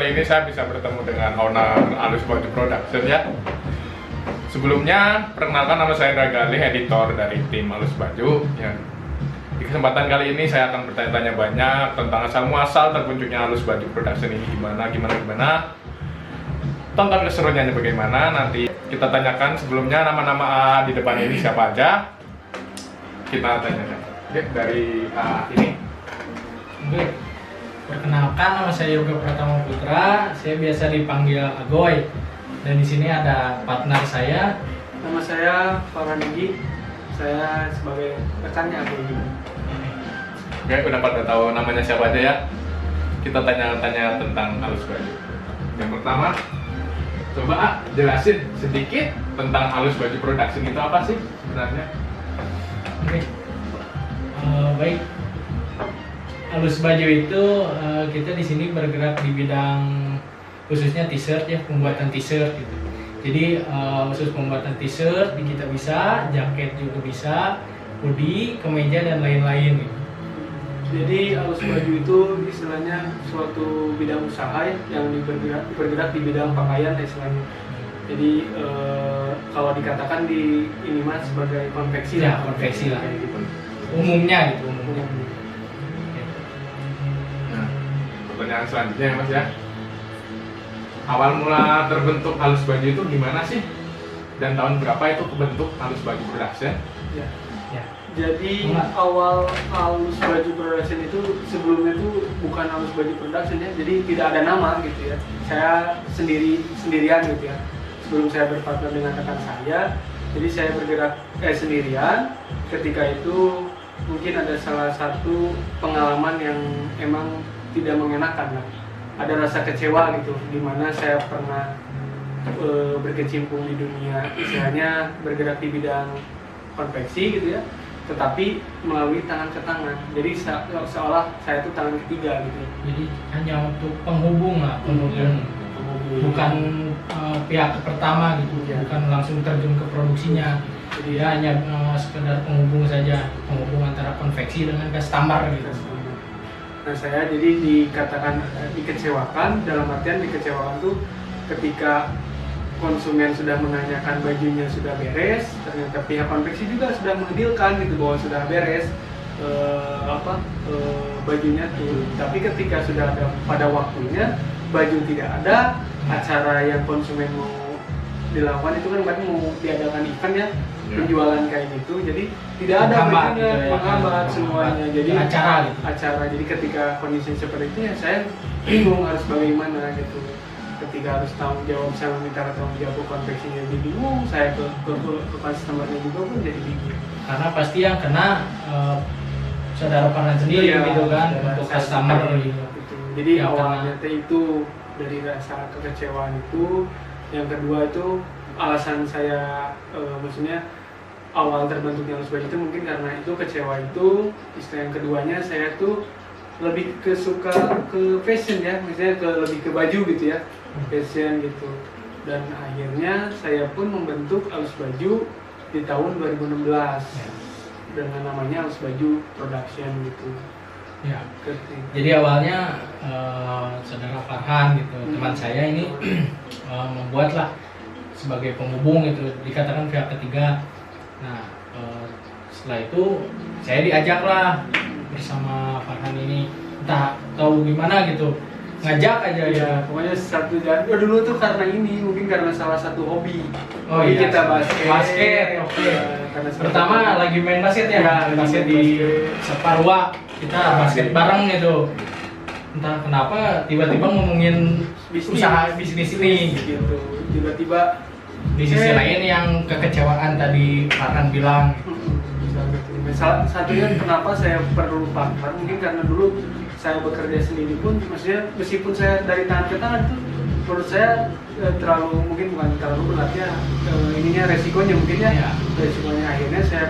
kali ini saya bisa bertemu dengan owner Alus Baju Production ya. Sebelumnya, perkenalkan nama saya Dragali, editor dari tim Alus Baju ya. Di kesempatan kali ini saya akan bertanya-tanya banyak tentang asal-muasal terbentuknya Alus Baju Production ini gimana. Tonton keseruannya bagaimana, nanti kita tanyakan. Sebelumnya nama-nama di depan ini siapa aja. Kita tanyakan. Oke, dari ini. Oke. Perkenalkan, nama saya Yoga Pratama Putra. Saya biasa dipanggil Agoy. Dan di sini ada partner saya. Nama saya Farhan Egi. Saya sebagai rekannya Agoy. Oke, udah pada tahu namanya siapa aja ya. Kita tanya-tanya tentang Alus Baju. Yang pertama, coba jelasin sedikit tentang Alus Baju Production itu apa sih sebenarnya? Oke. Baik. Alus Baju itu kita di sini bergerak di bidang khususnya t-shirt ya, pembuatan t-shirt gitu. Jadi khusus pembuatan t-shirt kita bisa, jaket juga bisa, hoodie, kemeja dan lain-lain gitu. Jadi Alus Baju itu istilahnya suatu bidang usaha yang bergerak di bidang pakaian istilahnya. Jadi kalau dikatakan di ini mas sebagai konveksi Ya, lah. konveksi lah. Kayak gitu. Umumnya gitu, umumnya. Nah, pertanyaan selanjutnya ya Mas ya. Awal mula terbentuk Alus Baju itu gimana sih? Dan tahun berapa itu kebentuk Alus Baju Production? Ya. Ya. Jadi Enggak. awal Alus Baju Production itu sebelumnya itu bukan Alus Baju Production ya, jadi tidak ada nama gitu ya. Saya sendirian gitu ya. Sebelum saya berpartner dengan rekan saya, jadi saya bergerak sendirian. Ketika itu mungkin ada salah satu pengalaman yang emang tidak mengenakan lah. Ada rasa kecewa gitu, dimana saya pernah berkecimpung di dunia istilahnya bergerak di bidang konveksi gitu ya, tetapi melalui tangan ke tangan. Jadi seolah saya itu tangan ketiga gitu. Jadi hanya untuk penghubung lah, penghubung. Bukan pihak pertama gitu, Ya. bukan langsung terjun ke produksinya. Jadi dia hanya sekedar penghubung saja, penghubung antara konveksi dengan customer gitu. Nah saya jadi dikatakan dikecewakan, dalam artian dikecewakan tuh ketika konsumen sudah menanyakan bajunya sudah beres, ternyata pihak konveksi juga sudah mendilkan gitu bahwa sudah beres bajunya tuh. Tapi ketika sudah ada pada waktunya baju tidak ada, acara yang konsumen mau dilakukan itu kan berarti mau diadakan event ya, penjualan kayak gitu, jadi tidak ada Menghambat bajunya, gitu ya. menghambat semuanya. Jadi Acara gitu. jadi ketika kondisi seperti itu ya saya bingung harus bagaimana gitu. Ketika harus tanggung jawab, saya meminta tanggung jawab ke konveksinya jadi bingung, saya ke customernya juga pun jadi bingung. Karena pasti yang kena saudara partner sendiri Iya, gitu kan, saudara untuk saya customer sendiri, gitu. gitu. Jadi Yang awalnya kena. teh itu dari rasa kekecewaan itu, yang kedua itu alasan saya maksudnya awal terbentuknya Alus Baju itu mungkin karena itu kecewa itu. Istilah yang keduanya saya tuh lebih suka ke fashion ya, misalnya lebih ke baju gitu ya, fashion gitu. Dan akhirnya saya pun membentuk Alus Baju di tahun 2016 dengan namanya Alus Baju Production gitu. Ya. Jadi awalnya saudara Farhan gitu, teman saya ini membuatlah sebagai penghubung itu, dikatakan pihak ketiga. Nah setelah itu saya diajaklah bersama Farhan ini, entah tahu gimana gitu, ngajak aja ya. Ya, pokoknya satu dan dulu tuh karena ini mungkin karena salah satu hobi. Oh Hobi iya, kita basket. basket, oke. Karena Pertama lagi main basket ya, Ya, main lagi basket main di basket. Separwa, kita basket bareng gitu. Entah kenapa tiba-tiba ngomongin usaha bisnis ini gitu. gitu. Tiba-tiba Di sisi lain yang kekecewaan tadi Farhan bilang, salah satunya kenapa saya perlu partner mungkin karena dulu saya bekerja sendiri pun, maksudnya meskipun saya dari tangan ke tangan itu menurut saya terlalu, mungkin bukan terlalu berat ya, ininya resikonya mungkin ya. Ya. Resikonya akhirnya saya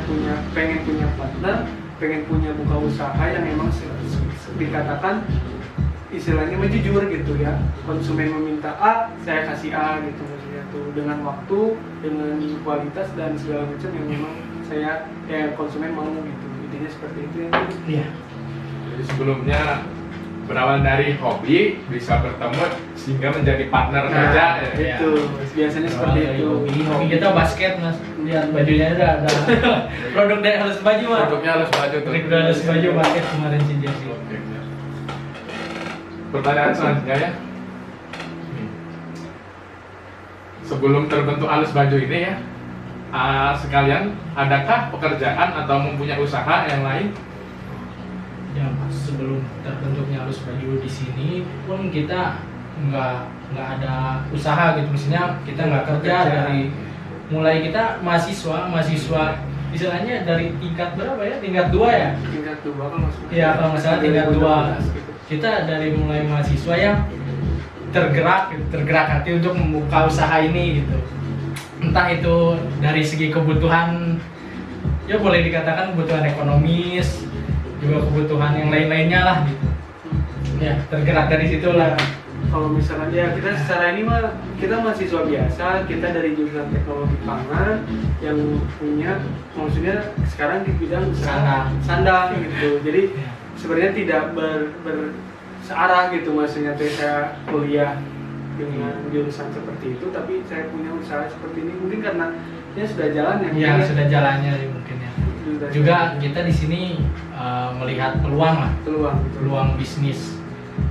pengen punya partner, pengen punya buka usaha yang memang dikatakan istilahnya jujur gitu ya. Konsumen meminta A, saya kasih A gitu maksudnya tuh, dengan waktu, dengan kualitas dan segala macam yang memang saya konsumen mau gitu. Intinya seperti itu ya. iya. Jadi sebelumnya berawal dari hobi bisa bertemu sehingga menjadi partner kerja ya. Itu biasanya seperti Dari itu. hobi kita basket mas, lihat bajunya ada produk dari halus baju mas. Produknya harus baju tuh. Produk dari halus baju basket kemarin sih jadi. Oke. Pertanyaan selanjutnya ya. Sebelum terbentuk alus baju ini ya, sekalian adakah pekerjaan atau mempunyai usaha yang lain? Ya sebelum terbentuknya halus baju di sini pun kita nggak ada usaha gitu, misalnya kita nggak kerja dari mulai kita mahasiswa istilahnya dari tingkat berapa ya, tingkat 2 ya. Tingkat 2 kalau nggak salah. Iya kalau nggak salah tingkat 2 gitu. kita dari mulai mahasiswa yang tergerak hati untuk membuka usaha ini gitu, entah itu dari segi kebutuhan ya boleh dikatakan kebutuhan ekonomis, juga kebutuhan yang lain-lainnya lah gitu ya, tergerak dari situ lah. Kalau misalkan ya kita secara ini mah kita mahasiswa biasa, kita dari jurusan teknologi pangan yang punya maksudnya sekarang di bidang sandang gitu. Jadi Ya. sebenarnya tidak searah gitu, maksudnya tuh saya kuliah dengan jurusan seperti itu tapi saya punya usaha seperti ini mungkin karena ya sudah jalan ya. Ya sudah jalannya sih mungkin ya. Juga kita di sini melihat peluang lah, peluang bisnis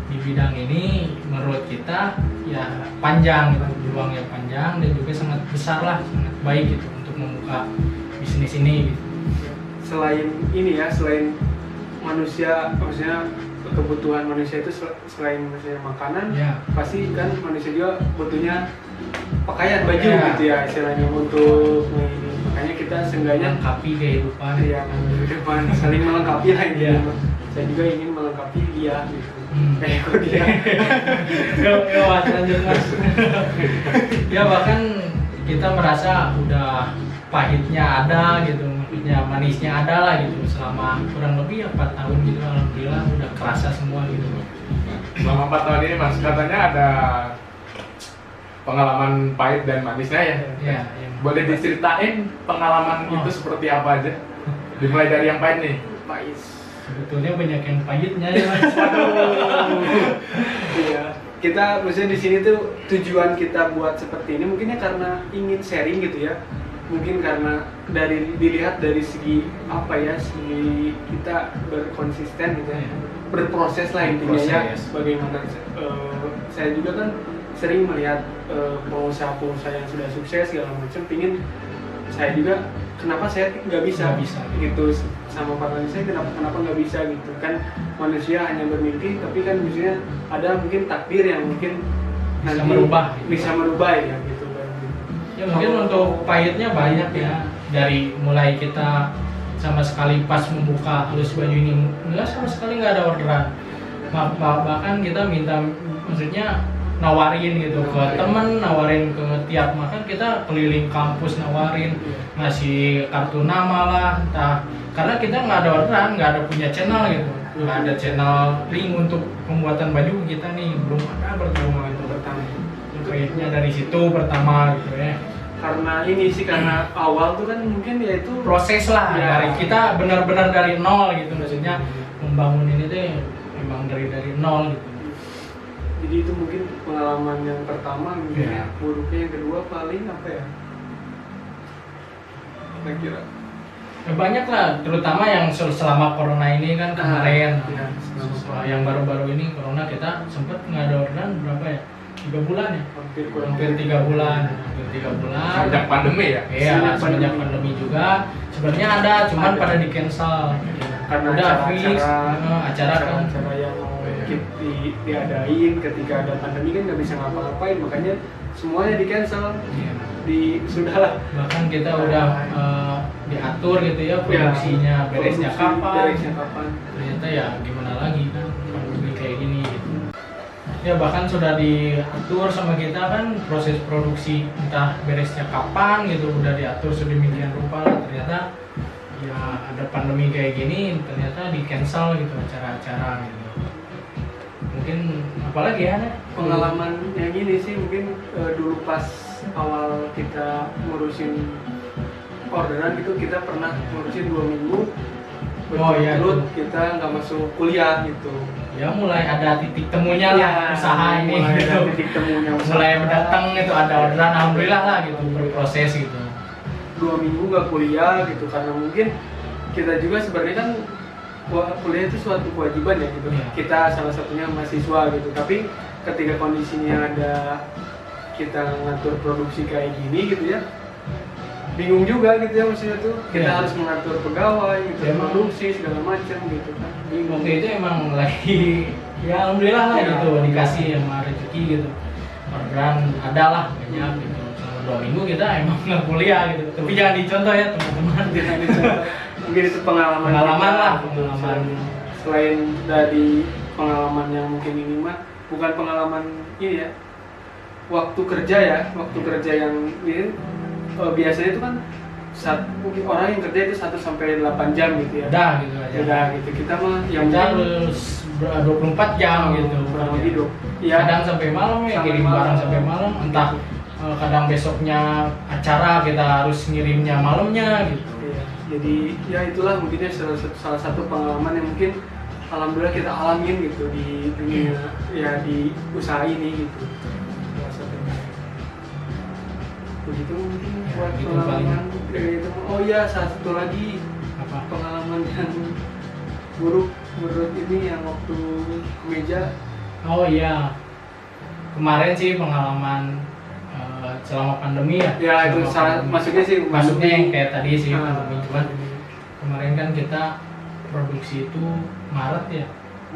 di bidang ini menurut kita ya panjang gitu, peluangnya panjang dan juga sangat besar lah, sangat baik gitu untuk membuka bisnis ini gitu. Selain ini ya, selain manusia, maksudnya kebutuhan manusia itu selain maksudnya makanan, Ya. pasti kan manusia juga butuhnya pakaian, baju Ya. gitu ya istilahnya untuk ini. Makanya kita seenggaknya Melengkapi kehidupan. yang depan saling melengkapi lah gitu. Ya. Saya juga ingin melengkapi dia gitu. Kayak kok dia. Ya mas, lanjut mas. Ya bahkan kita merasa udah pahitnya ada gitu, maksudnya manisnya ada lah gitu selama kurang lebih ya 4 tahun gitu, alhamdulillah udah kerasa semua gitu. Selama 4 tahun ini mas, katanya ada pengalaman pahit dan manisnya ya? Ya. Boleh diceritain pengalaman itu seperti apa aja? Dimulai dari yang pahit nih. Pahit. Sebetulnya banyak yang pahitnya ya mas. Iya. Kita maksudnya di sini tuh tujuan kita buat seperti ini mungkinnya karena ingin sharing gitu ya. Mungkin karena dilihat dari segi apa ya, segi kita berkonsisten gitu ya. Berproses lah intinya ya. Berproses. Bagaimana saya juga kan sering melihat pengusaha-pengusaha yang sudah sukses segala macam, pingin saya juga kenapa saya nggak bisa, gitu sama partner saya kenapa nggak bisa gitu kan, manusia hanya bermimpi tapi kan misalnya ada mungkin takdir yang mungkin Bisa nanti merubah, gitu. bisa merubah ya gitu kan. Ya mungkin untuk pahitnya banyak ya, dari mulai kita sama sekali pas membuka halus baju ini sama sekali nggak ada orderan, bahkan kita minta maksudnya nawarin gitu ke temen, nawarin ke tiap makan, kita keliling kampus nawarin, ngasih kartu nama lah, entah karena kita nggak ada orderan, nggak ada punya channel gitu, nggak ada channel link untuk pembuatan baju kita nih, belum ada pertama itu pertama. Kayaknya dari situ pertama gitu ya. Karena ini sih karena awal tuh kan mungkin ya itu Proses lah Ya. dari kita benar-benar dari nol gitu, maksudnya membangun ini tuh memang dari nol gitu. jadi itu mungkin pengalaman yang pertama mungkin Ya. buruknya. Yang kedua paling apa ya? Kira-kira Ya, banyak lah, terutama yang selama corona ini kan kemarin, ya, yang baru-baru ini corona kita sempet nggak ada orderan berapa ya, 3 bulan ya, hampir 3 bulan. Sejak pandemi ya? Iya, semenjak pandemi juga sebenarnya ada, cuman Ada. pada di cancel. Karena Udah fix, acara kan. acara yang mau diadain ketika ada pandemi kan nggak bisa ngapa-ngapain, makanya semuanya di cancel, sudahlah. Bahkan kita udah diatur gitu ya produksinya, beresnya kapan. Ternyata ya gimana lagi kan, pandemi kayak gini gitu. Ya bahkan sudah diatur sama kita kan proses produksi, entah beresnya kapan gitu, udah diatur sedemikian rupa lah, ternyata ya ada pandemi kayak gini, ternyata di cancel gitu acara-acara gitu. Mungkin apalagi ya Nek? Pengalaman yang ini sih mungkin dulu pas awal kita ngurusin orderan gitu, kita pernah ngurusin 2 minggu berturut-turut kita nggak masuk kuliah gitu. Ya mulai ada titik temunya lah usaha ini mulai gitu. ada titik temunya usaha. Mulai datang itu ada orderan, alhamdulillah lah gitu berproses gitu. 2 minggu nggak kuliah gitu karena mungkin kita juga sebenarnya kan kuliah itu suatu kewajiban ya gitu. Iya. Kita salah satunya mahasiswa gitu. Tapi ketika kondisinya ada kita ngatur produksi kayak gini gitu ya, bingung juga gitu ya maksudnya tuh. Kita Iya. harus mengatur pegawai, gitu, Ya, emang. produksi segala macam gitu kan. Bingung. Waktu itu emang lagi ya alhamdulillah lah Ya. gitu dikasih sama rezeki gitu. Orderan ada lah banyak gitu. Selama 2 minggu kita emang nggak kuliah gitu. Tapi jangan dicontoh ya teman-teman. Jangan dicontoh. Mungkin itu pengalaman Pengalaman kita, lah, gitu. pengalaman. Selain dari pengalaman yang mungkin ini mah bukan pengalaman ini ya, waktu kerja ya, waktu kerja yang ini biasanya itu kan mungkin orang yang kerja itu 1 sampai 8 jam gitu ya. Udah gitu aja. Udah gitu. Kita mah yang Kita harus 24 jam gitu. kurang lebih dong. Kadang sampai malam ya, Sampai kirim malam. barang sampai malam. Entah kadang besoknya acara kita harus ngirimnya malamnya gitu. Iya. Jadi ya itulah mungkinnya salah satu pengalaman yang mungkin alhamdulillah kita alamin gitu di dunia ya di usaha ini gitu. Salah satunya. Begitu mungkin Ya, buat gitu pengalaman paling. kayak gitu. Oh iya, satu lagi Apa? pengalaman yang buruk menurut ini yang waktu kemeja. Oh iya. Kemarin sih pengalaman selama pandemi ya. Ya itu Selama salah pandemi. masuknya sih Masuknya yang kayak tadi sih Ah, pandemi, cuman kemarin kan kita produksi itu Maret ya.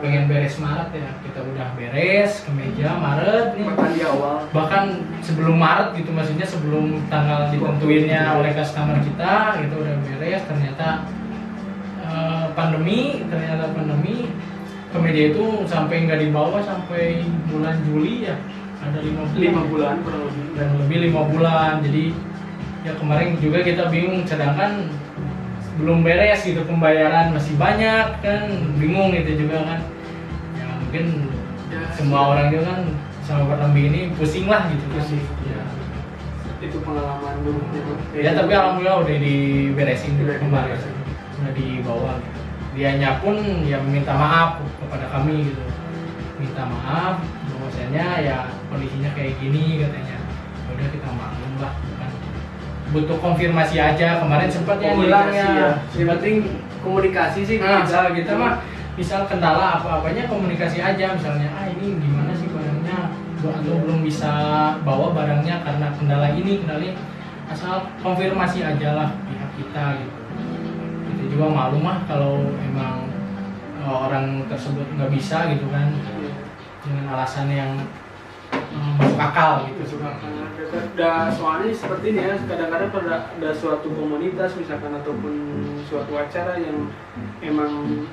Pengen beres Maret ya. Kita udah beres kemeja Maret nih. bahkan di awal. Bahkan sebelum Maret gitu, maksudnya sebelum tanggal ditentuinnya oleh customer kita itu udah beres, ternyata pandemi kemeja itu sampai nggak dibawa sampai bulan Juli ya, ada 5 bulan kurang lebih. dan lebih 5 bulan. Jadi ya kemarin juga kita bingung, sedangkan belum beres gitu, pembayaran masih banyak kan, bingung gitu juga kan ya. Mungkin Ya, semua orang juga kan sama pandemi ini pusing lah gitu. Pusing. Ya. itu pengalaman buruknya. Ya tapi alhamdulillah udah diberesin Udah kemarin, diberesin. udah dibawa. Dianya pun ya minta maaf kepada kami gitu, minta maaf bahwasanya ya kondisinya kayak gini katanya. Udah kita maklum lah kan, butuh konfirmasi aja. Kemarin sempat yang hilang Komunikasi ya, Yang penting komunikasi sih nah, kita kita mah misal kendala apa-apanya komunikasi aja, misalnya ini gimana sih barangnya atau belum bisa bawa barangnya karena kendala ini, asal konfirmasi aja lah pihak kita gitu. Kita juga maklum mah kalau emang orang tersebut nggak bisa gitu kan, dengan alasan yang masuk akal gitu. Soalnya seperti ini ya, kadang-kadang pada ada suatu komunitas misalkan ataupun suatu acara yang emang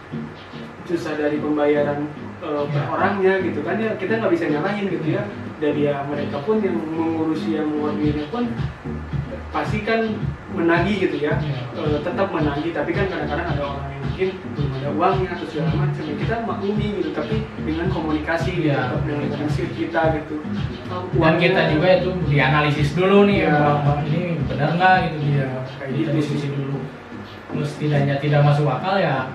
susah dari pembayaran per orangnya gitu kan ya, kita nggak bisa nyalahin gitu ya. Dari ya mereka pun yang mengurusi, yang mengordinirnya pun pasti kan menagih gitu ya, tetap menagih. Tapi kan kadang-kadang ada orang yang mungkin belum ada uangnya atau segala macam, ya kita maklumi gitu, tapi dengan komunikasi gitu, Iya. dengan komunikasi kita gitu. Dan kita juga itu dianalisis dulu nih, Iya. bahwa ini benar nggak gitu. Iya, kayak Kita gitu diskusi dulu. Terus tidak masuk akal ya,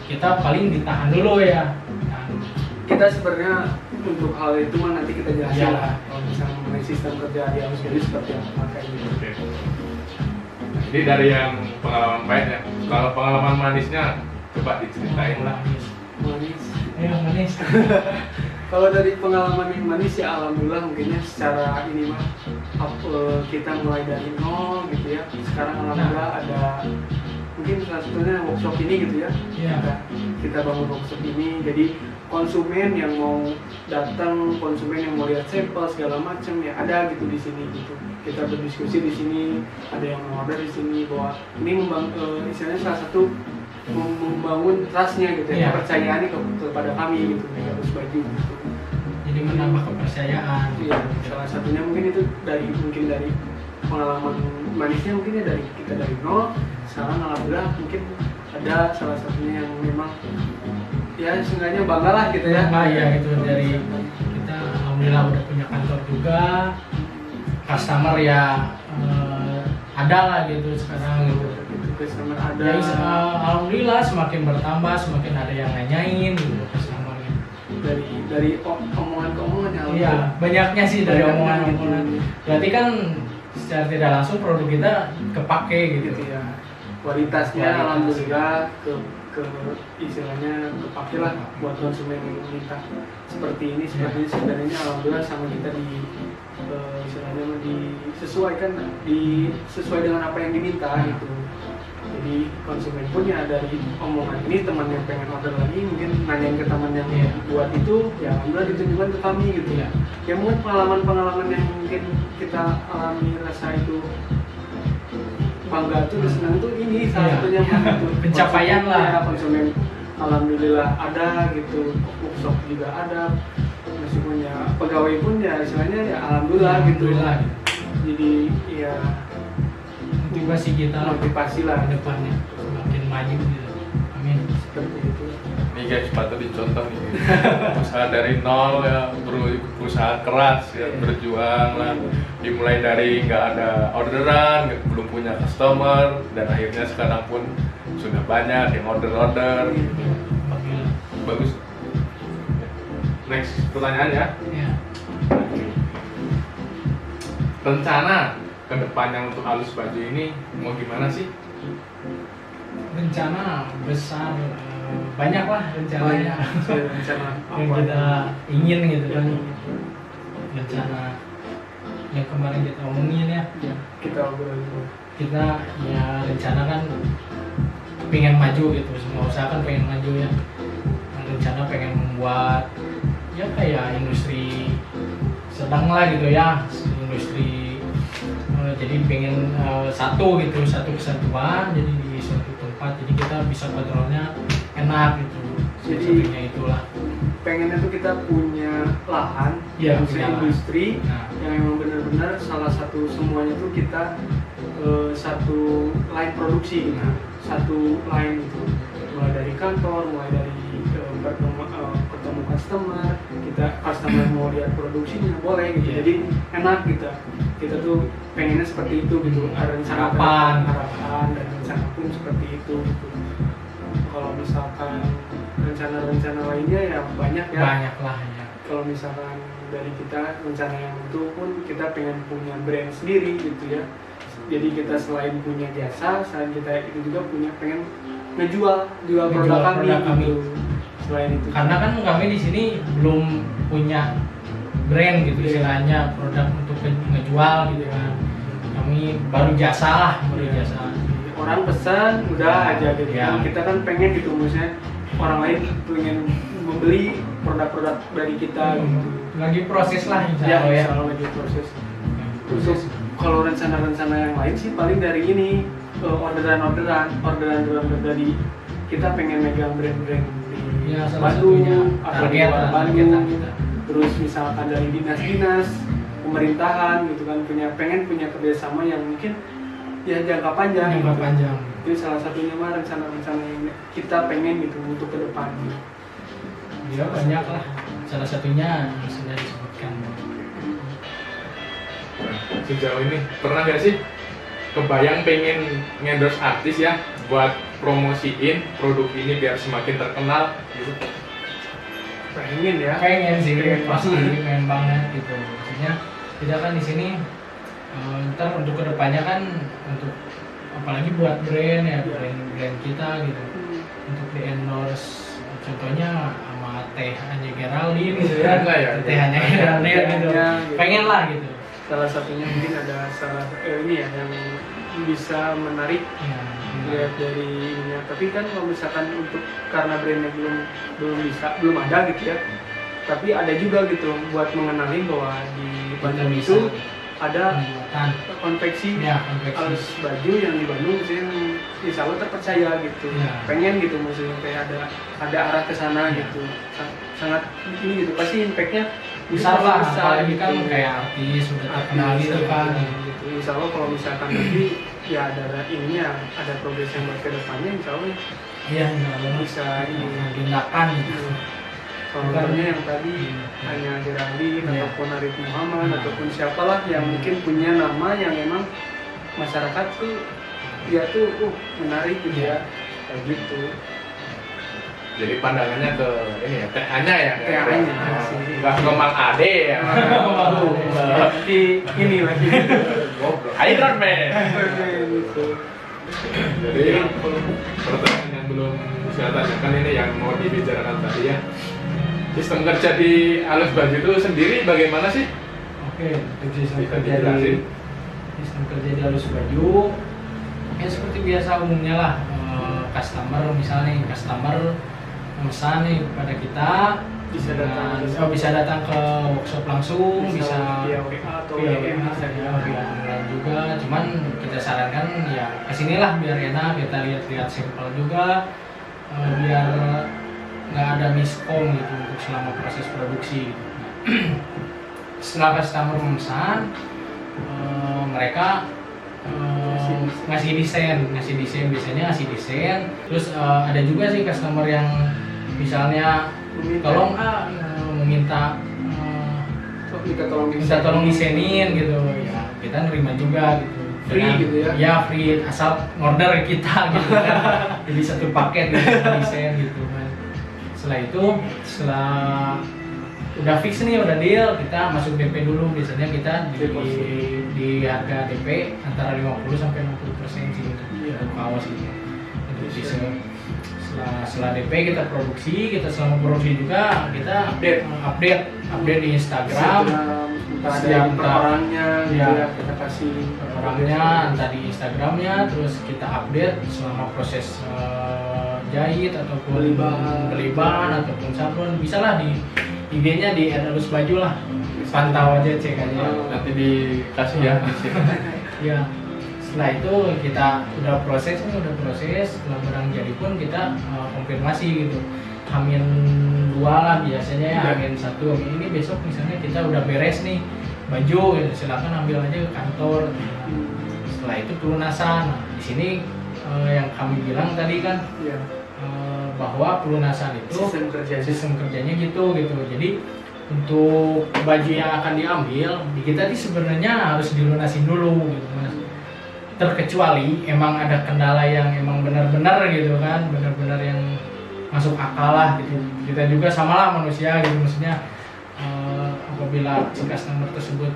kita paling ditahan dulu ya. Ditahan dulu. kita sebenarnya untuk hal itu mah nanti kita jelasin Iya. lah kalau misalnya mengenai sistem kerja di Alus Baju seperti apa kayak gitu. Oke. Jadi dari yang pengalaman pahitnya, kalau pengalaman manisnya coba diceritain lah. Manis. Ayo manis. Kalau dari pengalaman yang manis ya alhamdulillah mungkinnya secara ini mah kita mulai dari nol gitu ya. Sekarang alhamdulillah ada mungkin salah satunya workshop ini gitu ya. Iya. Kita bangun workshop ini, jadi konsumen yang mau datang, konsumen yang mau lihat sampel segala macam ya ada gitu di sini gitu. Kita berdiskusi di sini, ada yang mau order di sini, bahwa ini istilahnya salah satu membangun trustnya gitu ya, Iya. kepercayaannya kepada kami gitu, Alus Baju gitu. Jadi menambah kepercayaan. Iya, salah satunya mungkin itu mungkin dari pengalaman manisnya mungkin ya dari kita dari nol. Sekarang alhamdulillah mungkin ada salah satunya yang memang ya seenggaknya bangga lah gitu ya. Nah, ya itu dari kita alhamdulillah udah punya kantor juga, customer ya ada lah gitu sekarang gitu. Customer ada. Ya, alhamdulillah semakin bertambah, semakin ada yang nanyain gitu customer gitu. Dari omongan ke omongan ya. Iya, banyaknya sih dari Banyaknya omongan-omongan. gitu. Berarti kan secara tidak langsung produk kita kepake gitu. Gitu ya. Kualitasnya Kualitas. alhamdulillah ke istilahnya kepake lah buat konsumen yang minta seperti ini dan ini alhamdulillah sama kita istilahnya disesuaikan sesuai dengan apa yang diminta gitu. Jadi konsumen pun ya dari omongan ini teman yang pengen order lagi mungkin nanyain ke teman yang buat itu ya alhamdulillah ditunjukkan ke kami gitu ya. Ya mungkin pengalaman yang mungkin kita alami rasa itu bangga tuh senang tuh ini salah satunya gitu. Pencapaian lah. Ya, konsumen alhamdulillah ada gitu, workshop juga ada, meskipun ya pegawai pun ya istilahnya ya alhamdulillah gitu. Jadi ya Motivasi kita lah, motivasi lah ke depannya semakin maju gitu. Amin. seperti itu. Nih guys, patut dicontoh nih. Usaha dari nol ya, berusaha keras ya, berjuang lah. Dimulai dari nggak ada orderan, belum punya customer, dan akhirnya sekarang pun sudah banyak yang order. Alhamdulillah. Bagus. Next pertanyaan ya. Ya. Rencana kedepannya untuk Alus Baju ini mau gimana sih? Rencana besar, banyak lah rencananya Rencana yang apa? kita ingin gitu kan. Rencana yang kemarin kita omongin ya, Ya, kita obrolin. kita ya rencana kan pengen maju gitu, semua usaha kan pengen maju ya. Rencana pengen membuat ya kayak industri sedang lah gitu ya, industri jadi pengen satu kesatuan jadi di suatu tempat, jadi kita bisa kontrolnya enak gitu. Jadi Satunya itulah pengennya tuh kita punya lahan, Iya, industri, punya lahan. industri Nah. yang memang benar-benar salah satu semuanya tuh kita satu line produksi, Nah. satu line itu mulai dari kantor, mulai dari ketemu customer, customer mau lihat produksinya boleh gitu. Iya. Jadi enak gitu. Kita tuh pengennya seperti itu gitu. Ada rencana harapan dan rencana pun seperti itu gitu. Kalau misalkan rencana-rencana lainnya ya banyak ya. banyak lah ya. Kalau misalkan dari kita rencana yang itu pun kita pengen punya brand sendiri gitu ya. Jadi kita selain punya jasa, selain kita itu juga pengen jual produk kami. Gitu. Selain itu. Karena kan kami di sini belum punya brand gitu istilahnya, produk untuk ngejual gitu kan. Kami baru jasa lah, Orang pesan udah aja gitu. Ya. Kita kan pengen gitu, maksudnya orang lain pengen membeli produk-produk dari kita gitu. Lagi proses lah insya Ya, Allah ya. insya Allah lagi proses. Untuk kalau rencana-rencana yang lain sih paling dari ini orderan dari kita pengen megang brand-brand di Ya, salah satunya Bandung atau di target luar lah, Bandung. targetan kita. Terus misalkan dari dinas-dinas pemerintahan gitu kan pengen punya kerjasama yang mungkin ya jangka panjang. Jangka gitu. panjang. Itu salah satunya mah rencana-rencana yang kita pengen gitu untuk ke depan. Ya banyak lah. Salah satunya yang sudah disebutkan. Sejauh ini pernah nggak sih kebayang pengen ngendorse artis ya buat promosiin produk ini biar semakin terkenal gitu? Pengen ya. Pengen sih, Pengen pasti banget. pengen banget gitu. Maksudnya kita kan di sini ntar untuk kedepannya kan untuk apalagi buat brand ya, brand kita gitu, untuk di endorse contohnya sama teh Anya Geraldine gitu ya, Enggak ya? teh Anya Geraldine gitu, Tehnya, gitu. pengen lah gitu. Salah satunya mungkin ada ini ya yang bisa menarik Ya, lihat dari ininya. Tapi kan kalau misalkan untuk karena brandnya belum ada gitu ya. Tapi ada juga gitu buat mengenalin bahwa di Bandung bisa itu ada pembuatan konveksi ya konveksi. alus baju yang di Bandung misalnya insya Allah terpercaya gitu. Ya. Pengen gitu maksudnya kayak ada arah ke sana Ya. gitu. Sangat ini gitu pasti impactnya Besar lah, besar apalagi kan gitu. kayak artis sudah terkenal gitu kan. Gitu. Insya Allah kalau misalkan nanti ya ada ininya, ada progres yang baik ke depannya, insya Allah Iya, insya Allah bisa ini. tindakan gitu. Contohnya yang tadi hanya Geraldine Iya. ataupun Arif Muhammad ataupun siapalah yang mungkin punya nama yang emang masyarakat tuh dia tuh menarik gitu ya kayak gitu. Jadi pandangannya ke ini ya, TA-nya ya. TA-nya sih. Enggak ke Mang Ade ya. Di ini lagi. Iron Man. Gitu. Jadi pertanyaan yang belum saya tanyakan ini yang mau dibicarakan tadi ya. Sistem kerja di Alus Baju itu sendiri bagaimana sih? Oke, untuk sistem Bisa kerja dijelasin? di Alus Baju ya seperti biasa umumnya lah. Customer misalnya memesan nih kepada kita bisa datang ke workshop langsung, bisa via WA atau via DM WA, bisa ya, via online juga. Cuman kita sarankan ya kesinilah biar enak, kita lihat-lihat sampel juga, biar nggak ada miskom gitu untuk selama proses produksi. Setelah customer memesan, mereka ngasih desain biasanya ngasih desain. Terus ada juga sih customer yang misalnya tolong meminta minta tolong desainin gitu ya, kita nerima juga gitu. Free gitu ya? Ya free, asal order kita gitu kan. Jadi satu paket gitu desain gitu kan. Setelah udah fix nih, udah deal, kita masuk DP dulu. Biasanya kita di harga DP antara 50 sampai 60% sih untuk kaos gitu. Untuk desain. Setelah DP kita produksi, selama produksi juga kita update di Instagram. Ada orangnya ya, gitu ya, kita kasih orangnya entah di Instagramnya, terus kita update selama proses jahit ataupun beli bahan ataupun sablon, bisa lah di IG-nya di @alus baju lah, pantau aja, cek aja. Nanti dikasih ya di sini. Ya, setelah itu kita udah proses, setelah barang jadi pun kita konfirmasi gitu. Hamin 2 lah biasanya ya, Hamin 1, ini besok misalnya kita udah beres nih baju gitu, silakan ambil aja ke kantor. Setelah itu pelunasan. Nah, di sini yang kami bilang tadi kan bahwa pelunasan itu sistem kerjanya gitu. Jadi untuk baju yang akan diambil di kita sih sebenarnya harus dilunasin dulu gitu Mas. Terkecuali emang ada kendala yang emang benar-benar gitu kan, benar-benar yang masuk akal lah gitu. Kita juga sama lah manusia gitu, maksudnya apabila si customer tersebut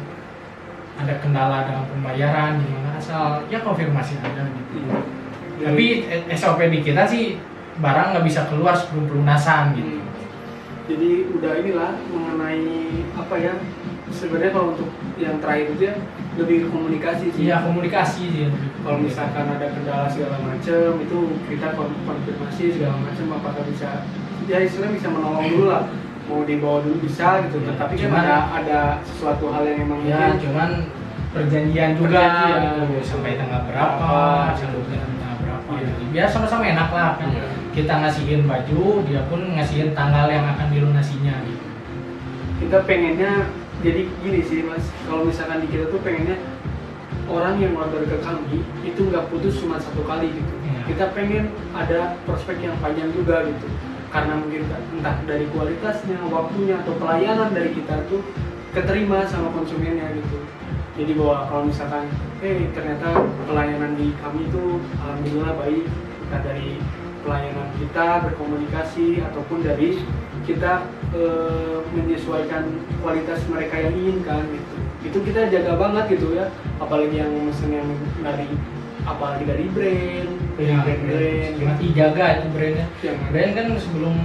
ada kendala dalam pembayaran gimana, asal ya konfirmasi aja gitu. Tapi SOP di kita sih barang nggak bisa keluar sebelum pelunasan gitu. Jadi udah inilah mengenai apa ya, sebenarnya kalau untuk yang terakhir itu ya lebih komunikasi sih. Iya, komunikasi sih. Kalau misalkan ada kendala segala macam itu kita konfirmasi segala macam apakah bisa, ya istilahnya bisa menolong dulu lah, mau dibawa dulu bisa gitu. Ya, tapi cuman, kan ada sesuatu hal yang emang ya cuman perjanjian juga gitu, sampai tanggal berapa, sampai tanggal berapa gitu. Biar sama-sama enak lah kan. Kita ngasihin baju, dia pun ngasihin tanggal yang akan dilunasinya gitu. Kita pengennya jadi gini sih Mas, kalau misalkan di kita tuh pengennya orang yang order ke kami itu nggak putus cuma satu kali gitu. Kita pengen ada prospek yang panjang juga gitu, karena mungkin entah dari kualitasnya, waktunya, atau pelayanan dari kita tuh keterima sama konsumennya gitu. Jadi bahwa kalau misalkan ternyata pelayanan di kami itu alhamdulillah baik, entah dari pelayanan kita berkomunikasi ataupun dari kita menyesuaikan kualitas mereka yang inginkan gitu. Itu kita jaga banget gitu ya, apalagi yang mesen yang apalagi dari brand Cuma dijaga itu brandnya. Yang Brand kan sebelum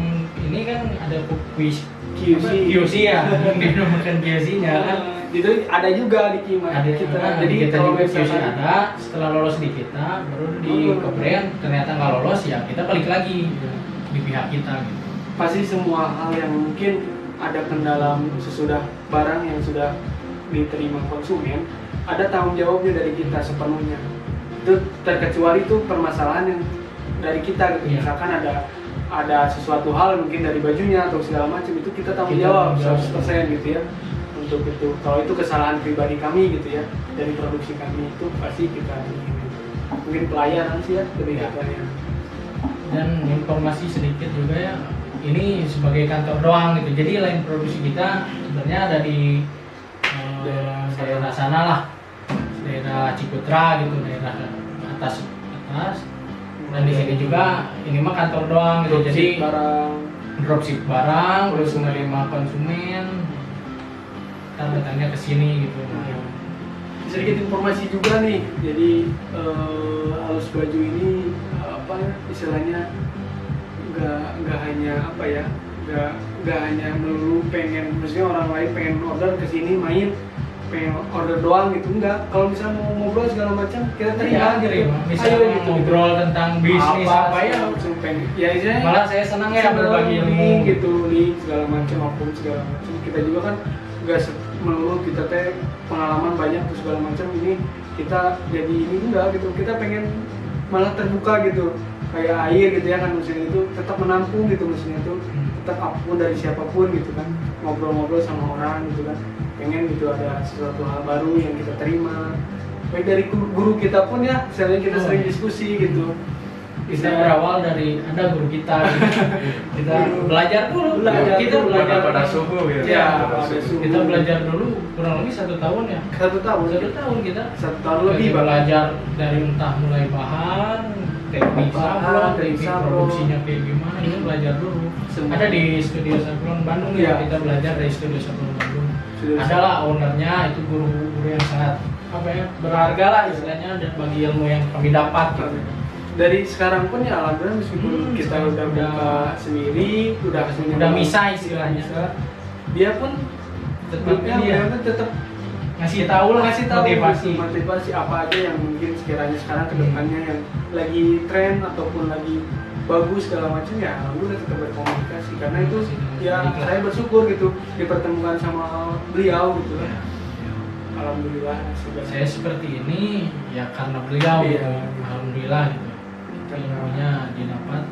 ini kan ada QC ya, yang dinamakan QC-nya kan. Itu ada juga di Kima. Jadi kita juga QC ada, setelah lolos di kita baru di ke brand, ternyata nggak lolos ya kita balik lagi di pihak kita gitu. Pasti semua hal yang mungkin ada kendala sesudah barang yang sudah diterima konsumen, ada tanggung jawabnya dari kita sepenuhnya. Itu terkecuali itu permasalahan yang dari kita gitu. Misalkan ada sesuatu hal mungkin dari bajunya atau segala macam, itu kita tanggung jawab 100% gitu ya. Untuk itu, kalau itu kesalahan pribadi kami gitu ya, dari produksi kami itu pasti kita mungkin pelayanan sih ya, lebih ke pelayanan. Dan informasi sedikit juga ya, ini sebagai kantor doang gitu, jadi lain produksi kita sebenarnya ada di daerah sana lah, daerah daerah Ciputra gitu, daerah atas. Dan di sini juga ini mah kantor doang gitu. Jadi dropship barang, terus menerima konsumen. Kita datangnya ke sini gitu. Sedikit informasi juga nih, jadi Alus Baju ini apa ya istilahnya nggak hanya apa ya nggak hanya melulu pengen, maksudnya orang lain pengen order ke sini main pengen order doang gitu, enggak. Kalau misalnya mau ngobrol segala macam kita terima gitu. Misalnya Ayo gitu, ngobrol tentang bisnis apa ya, ya istilahnya malah saya senang ya berbagi ilmu gitu, link segala macam, apapun segala macam. Kita juga kan nggak melulu kita teh pengalaman banyak terus segala macam, ini kita jadi ini enggak gitu, kita pengen malah terbuka gitu kayak air gitu ya kan, maksudnya itu tetap menampung gitu, maksudnya itu tetap apapun dari siapapun gitu kan, ngobrol-ngobrol sama orang gitu kan, pengen gitu ada sesuatu hal baru yang kita terima, baik dari guru kita pun ya, misalnya kita sering diskusi gitu. Kita berawal dari ada guru kita gitu. Kita belajar dulu, kita belajar pada suhu gitu. Ya, Pada ada suhu. suhu. kita belajar dulu kurang lebih 1 tahun ya. 1 tahun. 1 tahun kita 1 tahun lebih kita Bang. belajar dari entah mulai bahan, teknik Bahan, sablon, teknik teknik sablon. produksinya kayak gimana, itu belajar dulu. Semua. Ada di studio sablon Bandung ya, Iya. kita belajar dari studio sablon Bandung. Studio Adalah ownernya itu guru-guru yang sangat apa ya berharga lah istilahnya, dan bagi ilmu yang kami dapat gitu. Dari sekarang pun ya alhamdulillah meskipun kita udah buka sendiri, udah misah istilahnya. Dia pun Tetap dia ini ya, kan tetap ngasih tahu lah, ngasih tahu motivasi. apa aja yang mungkin sekiranya sekarang kedepannya yang lagi tren ataupun lagi bagus segala macam, ya alhamdulillah tetap berkomunikasi, karena itu ya saya bersyukur gitu dipertemukan sama beliau gitu Ya. alhamdulillah Saya seperti ini ya karena beliau Iya. gitu. Alhamdulillah gitu. Ilmunya didapat.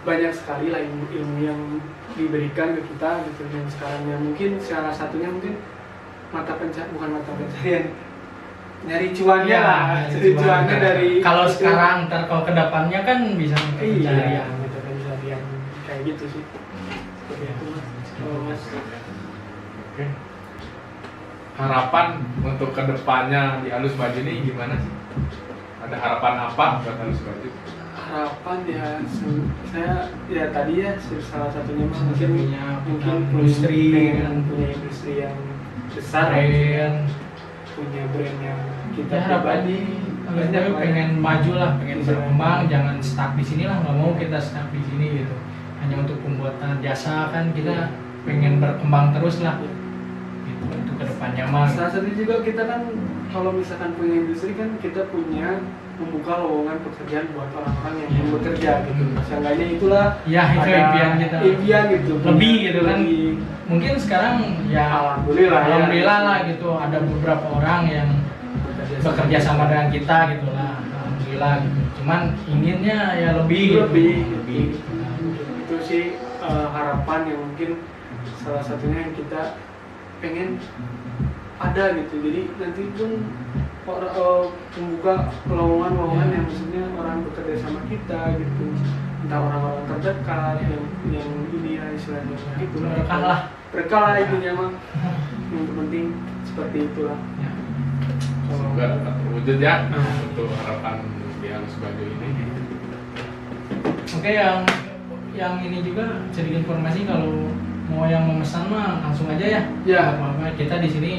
Banyak sekali lah ilmu yang diberikan ke kita gitu, yang sekarang yang mungkin salah satunya mungkin bukan mata pencarian, nyari cuannya Iya, lah, nyari cuannya dari kalau itu. sekarang ntar kalau kedepannya kan bisa Iya, pencarian. gitu kan pencarian kayak gitu sih. Seperti itu Mas. Kalau Mas Oke. Harapan untuk kedepannya di Alus Baju ini gimana sih? Ada harapan apa buat Alus Baju? harapan ya saya ya tadi ya salah satunya Mas Salah mungkin satunya mungkin industri, pengen punya industri yang besar, Brand. punya brand yang kita Ya harapannya banyak lah ya. pengen maju lah, pengen Bisa. berkembang, jangan stuck di sini lah, nggak mau kita stuck di sini gitu. Hanya untuk pembuatan jasa kan kita pengen berkembang terus lah. Gitu untuk kedepannya mah. Salah satu juga kita kan kalau misalkan punya industri kan kita punya membuka lowongan pekerjaan buat orang-orang yang mau bekerja gitu. Seenggaknya itulah Ya itu ada impian kita. impian gitu. Lebih gitu kan. Lebih. Mungkin sekarang ya Alhamdulillah ya. alhamdulillah lah gitu, ada beberapa orang yang bekerja sama dengan kita gitu lah, alhamdulillah gitu. Cuman inginnya ya lebih lebih. Itu sih harapan yang mungkin salah satunya yang kita pengen ada gitu. Jadi nanti pun membuka lowongan yang maksudnya orang bekerja sama kita gitu, entah orang-orang terdekat yang ini ya istilahnya gitu lah. Berkah lah intinya mah. Yang penting seperti itulah. Ya. Semoga dapat terwujud ya untuk harapan di Alus Baju ini. Oke, yang ini juga sedikit informasi, kalau mau yang memesan mah langsung aja ya. Ya. Apa-apa kita di sini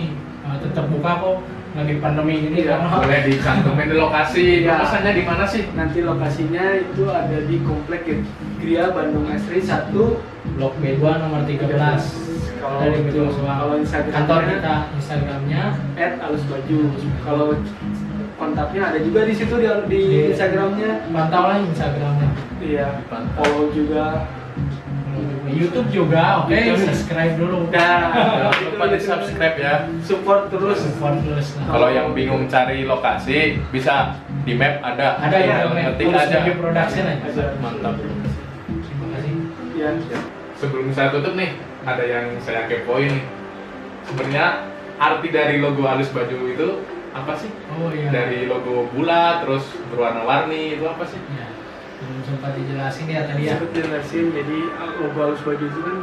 tetap buka kok lagi pandemi ini Iya. karena Boleh dicantumin di lokasi. Iya. Pesannya di mana sih? Nanti lokasinya itu ada di Komplek Gria Bandung Asri 1. Blok B2 nomor 13. Kalau Dari itu Betul Suang. kalau Instagramnya Kantor kita Instagramnya @alusbaju. Kalau kontaknya ada juga di situ di Instagramnya. pantau lah Instagramnya. Iya. Dipantau. Follow juga. YouTube juga, oke, YouTube. subscribe dulu. Nah, Jangan lupa di subscribe ya. Support terus. Support terus lah. Kalau yang bingung cari lokasi bisa di map ada. Ada ya, Ketik Alus aja. Baju Production aja. Ada. Mantap. Terima kasih. Ya. Sebelum saya tutup nih, ada yang saya kepoin nih. Sebenarnya arti dari logo Alus Baju itu apa sih? Oh iya. Dari logo bulat terus berwarna-warni itu apa sih? Ya, belum sempat dijelasin ya tadi ya. Seperti jelasin, jadi logo Alus Baju itu kan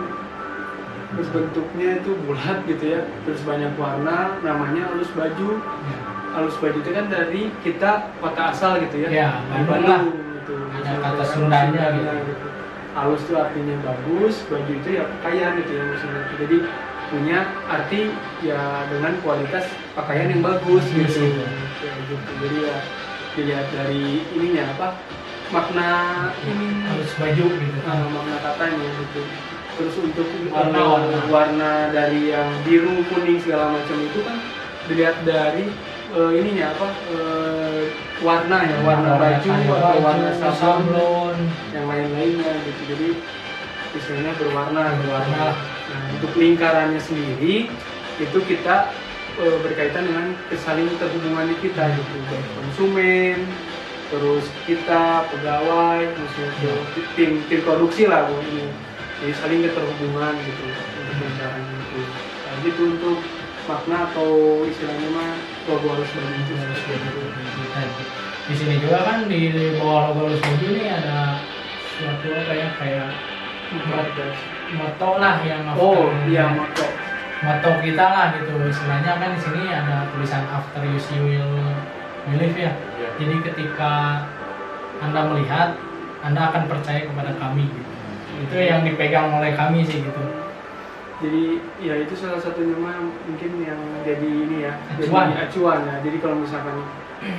terus bentuknya itu bulat gitu ya, terus banyak warna, namanya Alus Baju. Ya. halus baju itu kan dari kita kota asal gitu ya. Ya, Di Bandung lah. gitu. Ada kata Sundanya gitu. Halus itu artinya bagus, baju itu ya pakaian gitu ya maksudnya. Jadi punya arti ya dengan kualitas pakaian yang bagus gitu. Iya. Ya, gitu. Jadi ya dilihat dari ininya apa makna ini Halus baju gitu kan. makna katanya gitu. Terus untuk Warna. warna dari yang biru, kuning segala macam itu kan dilihat dari ininya apa warna ya, warna baju atau warna sablon yang lain-lainnya gitu. Jadi istilahnya berwarna. Berwarna. Nah, untuk lingkarannya sendiri itu kita berkaitan dengan saling terhubungannya kita gitu, baik konsumen, terus kita pegawai, maksudnya tim produksi lah Bu, ini. Jadi saling keterhubungan gitu untuk lingkarannya itu. Nah, gitu untuk makna atau istilahnya mah logo halus baju itu Halus baju. Di sini juga kan di bawah logo halus baju ini ada suatu apa ya, kayak moto lah yang Oh iya moto. moto kita lah gitu. Istilahnya kan di sini ada tulisan after use you will believe ya. Iya. Jadi ketika Anda melihat, Anda akan percaya kepada kami gitu. Itu yang dipegang oleh kami sih gitu. Jadi ya itu salah satunya mah mungkin yang jadi ini ya, Acuan. jadi acuan ya. Jadi kalau misalkan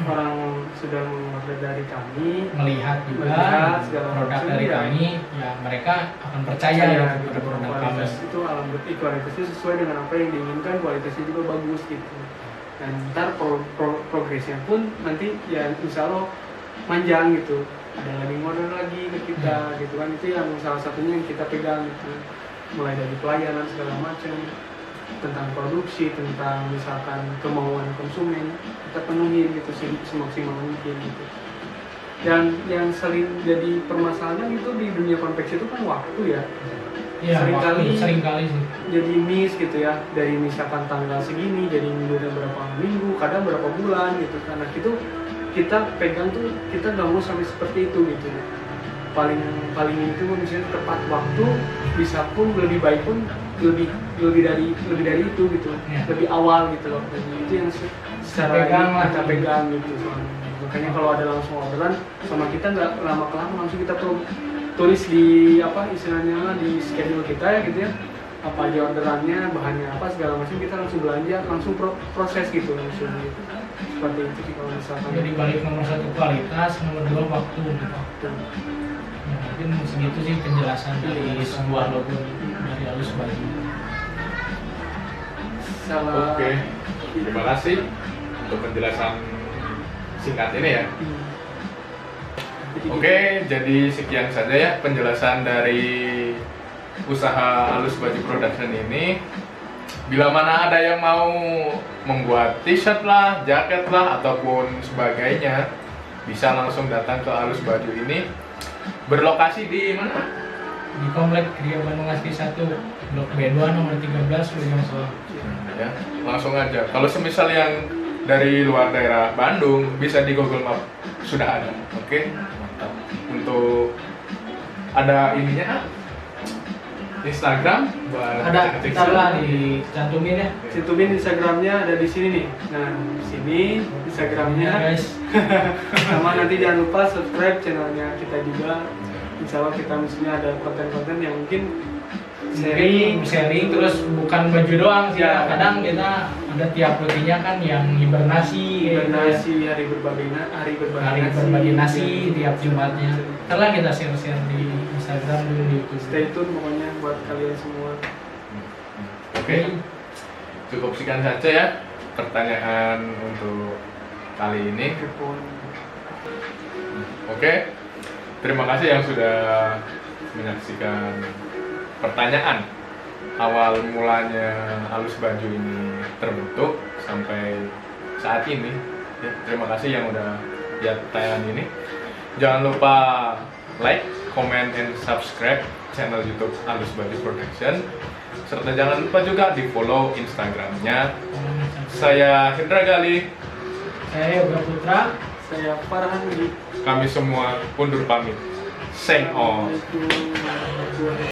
orang sudah mengorder dari kami, Melihat juga Melihat segala produk macam, dari ya. kami, ya mereka akan percaya ya kepada produk kami. kualitas itu kualitasnya sesuai dengan apa yang diinginkan, kualitasnya juga bagus gitu. Dan ntar progresnya pun nanti ya insya Allah manjang gitu. Ada lagi order lagi ke kita gitu kan, itu yang salah satunya yang kita pegang gitu. Mulai dari pelayanan segala macam, tentang produksi, tentang misalkan kemauan konsumen kita penuhi gitu semaksimal mungkin gitu. Dan yang sering jadi permasalahan itu di dunia konveksi itu kan waktu ya. Iya, seringkali sih. Jadi miss gitu ya, dari misalkan tanggal segini jadi mundur berapa minggu, kadang berapa bulan gitu. Karena itu kita pegang tuh kita nggak mau sampai seperti itu gitu. Paling itu misalnya tepat waktu, bisa pun lebih baik pun lebih dari itu gitu, Ya. lebih awal gitu loh. Jadi itu yang secara kita pegang gitu soalnya. Makanya kalau ada langsung orderan sama kita nggak lama kelamaan langsung kita tulis di apa istilahnya lah di schedule kita ya gitu ya, apa aja orderannya, bahannya apa segala macam, kita langsung belanja, langsung proses gitu langsung gitu. Seperti itu sih kalau misalkan. Jadi balik nomor 1 kualitas, nomor 2 waktu gitu. Ya, mungkin segitu sih penjelasan dari sebuah logo dari halus baju. Salah. Oke, terima kasih untuk penjelasan singkat ini ya. Oke, jadi sekian saja ya penjelasan dari usaha halus baju production ini. Bila mana ada yang mau membuat t-shirt lah, jaket lah, ataupun sebagainya, bisa langsung datang ke halus baju ini. Berlokasi di mana? Di Komplek Kriya Bandung Asri 1, Blok B2 nomor 13, Ujung Soang. Ya, langsung aja. Kalau semisal yang dari luar daerah Bandung, bisa di Google Map sudah ada. Oke, mantap. Untuk ada ininya Instagram buat Ada, cek-cek ntar lah sih. dicantumin ya. Situmin Instagramnya ada di sini nih. Nah, di sini Instagramnya. Guys, Sama nanti jangan lupa subscribe channelnya kita juga. Insya Allah kita misalnya ada konten-konten yang mungkin sharing terus bukan baju doang sih. Ya. Kadang kita ada tiap rutinnya kan yang hibernasi, nasi hari berbagi nasi tiap Jumatnya. Setelah kita share-share di Instagram dulu di YouTube. Stay tune pokoknya buat kalian semua. Oke, cukup sekian saja ya pertanyaan untuk kali ini. Oke, terima kasih yang sudah menyaksikan pertanyaan awal mulanya halus baju ini terbentuk sampai saat ini. Ya, terima kasih yang udah lihat tayangan ini. Jangan lupa like, comment, and subscribe channel YouTube Halus Baju Production. Serta jangan lupa juga di follow Instagramnya. Saya Hendra Gali. Saya Yoga Putra. Saya Farhan Budi. Kami semua undur pamit. Seng on. Assalamualaikum warahmatullahi wabarakatuh.